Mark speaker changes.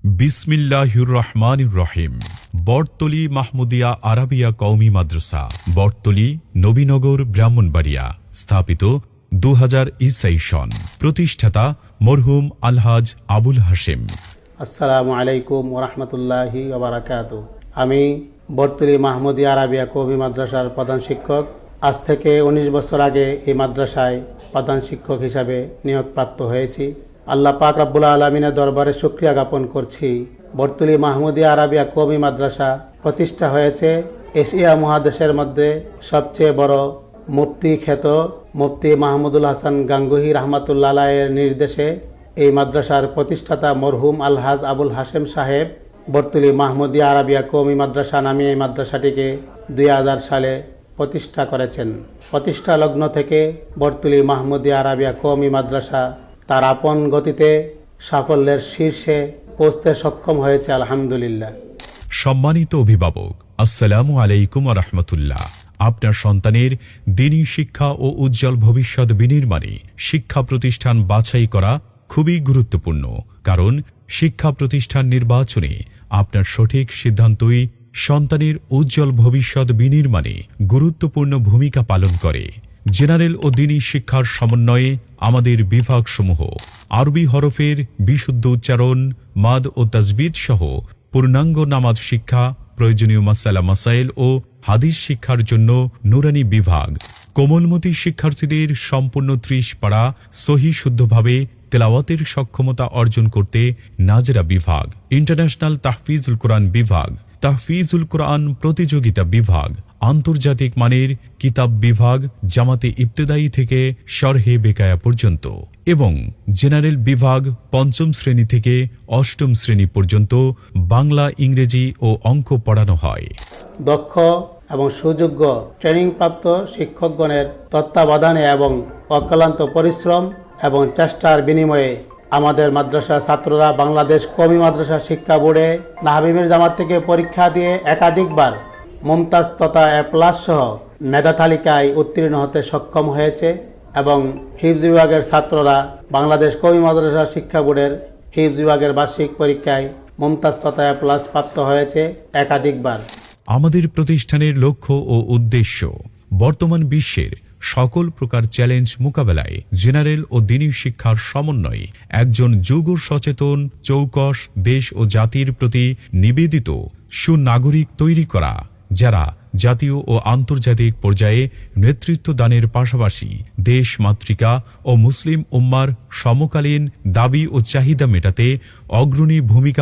Speaker 1: বিসমিল্লাহির রহমানির রহিম। বটতলী মাহমুদিয়া আরাবিয়া কওমি মাদ্রাসা, বটতলী, নবীনগর, ব্রাহ্মণবাড়িয়া। স্থাপিত 2000 ঈসাই সন। প্রতিষ্ঠাতা মরহুম আলহাজ আবুল হাশেম।
Speaker 2: আসসালামু আলাইকুম ওয়া রাহমাতুল্লাহি ওয়া বারাকাতুহু। আমি বটতলী মাহমুদিয়া আরাবিয়া কওমি মাদ্রাসার প্রধান শিক্ষক। আজ থেকে 19 বছর আগে এই মাদ্রাসায় প্রধান শিক্ষক হিসাবে নিয়োগপ্রাপ্ত হয়েছি। আল্লাহ পাক রব্বুল আলামিনের দরবারে শুকরিয়া জ্ঞাপন করছি। বটতলী মাহমুদিয়া আরাবিয়া কওমি মাদ্রাসা প্রতিষ্ঠা হয়েছে এশিয়া মহাদেশের মধ্যে সবচেয়ে বড় মুফতি খ্যাত মুফতি মাহমুদুল হাসান গাঙ্গুহি রাহমাতুল্লাহ আলাইহির নির্দেশে। এই মাদ্রাসার প্রতিষ্ঠাতা মরহুম আলহাজ আবুল হাশেম সাহেব বটতলী মাহমুদিয়া আরাবিয়া কওমি মাদ্রাসা নামে এই মাদ্রাসাটিকে 2000 সালে প্রতিষ্ঠা করেছেন। প্রতিষ্ঠা লগ্ন থেকে বটতলী মাহমুদিয়া আরাবিয়া কওমি মাদ্রাসা তার আপন গতিতে সাফল্যের শীর্ষে পৌঁছতে সক্ষম হয়েছে, আলহামদুলিল্লাহ।
Speaker 1: সম্মানিত অভিভাবক, আসসালামু আলাইকুম ওয়া রাহমাতুল্লাহ। আপনার সন্তানের দ্বীনি শিক্ষা ও উজ্জ্বল ভবিষ্যৎ বিনির্মাণে শিক্ষা প্রতিষ্ঠান বাছাই করা খুবই গুরুত্বপূর্ণ, কারণ শিক্ষা প্রতিষ্ঠান নির্বাচনে আপনার সঠিক সিদ্ধান্তই সন্তানের উজ্জ্বল ভবিষ্যৎ বিনির্মাণে গুরুত্বপূর্ণ ভূমিকা পালন করে। জেনারেল ও দ্বীনি শিক্ষার সমন্বয়ে আমাদের বিভাগসমূহ আরবি হরফের বিশুদ্ধ উচ্চারণ, মাদ ও তাজবিদ সহ পূর্ণাঙ্গ নামাজ শিক্ষা, প্রয়োজনীয় মাসালা মাসাইল ও হাদিস শিক্ষার জন্য নুরানি বিভাগ, কোমলমতি শিক্ষার্থীদের সম্পূর্ণ 30 পারা সহি শুদ্ধভাবে তেলাওয়াতের সক্ষমতা অর্জন করতে নাজরা বিভাগ, ইন্টারন্যাশনাল তাহফিজুল কোরআন বিভাগ, তাহফিজুল কোরআন প্রতিযোগিতা বিভাগ, আন্তর্জাতিক মানের কিতাব বিভাগ, জামাতে ইবতেদায়ী থেকে শরহে বেকায়া পর্যন্ত, এবং জেনারেল বিভাগ 5ম শ্রেণী থেকে 8ম শ্রেণী পর্যন্ত বাংলা, ইংরেজি ও অঙ্ক পড়ানো হয়।
Speaker 2: দক্ষ এবং সুযোগ্য ট্রেনিংপ্রাপ্ত শিক্ষকগণের তত্ত্বাবধানে এবং অক্লান্ত পরিশ্রম এবং চেষ্টার বিনিময়ে আমাদের মাদ্রাসার ছাত্ররা বাংলাদেশ কওমি মাদ্রাসা শিক্ষা বোর্ডে নাহাবিমের জামাত থেকে পরীক্ষা দিয়ে একাধিকবার মুমতাজ তথা A+ সহ মেধা তালিকায় উত্তীর্ণ হতে সক্ষম হয়েছে এবং হিফজ বিভাগের ছাত্ররা বাংলাদেশ কওমি মাদ্রাসা শিক্ষা বোর্ডের হিফজ বিভাগের বার্ষিক পরীক্ষায় মুমতাজ তথা A+ প্রাপ্ত হয়েছে একাধিকবার।
Speaker 1: আমাদের প্রতিষ্ঠানের লক্ষ্য ও উদ্দেশ্য বর্তমান বিশ্বের সকল প্রকার চ্যালেঞ্জ মোকাবেলায় জেনারেল ও দ্বীনি শিক্ষার সমন্বয়ে একজন যুগ সচেতন, চৌকস, দেশ ও জাতির প্রতি নিবেদিত সুনাগরিক তৈরি করা, যারা জাতীয় ও আন্তর্জাতিক পর্যায়ে নেতৃত্ব দানের পাশাপাশি দেশ, মাতৃকা ও মুসলিম উম্মার সমকালীন দাবি ও চাহিদা মেটাতে অগ্রণী ভূমিকা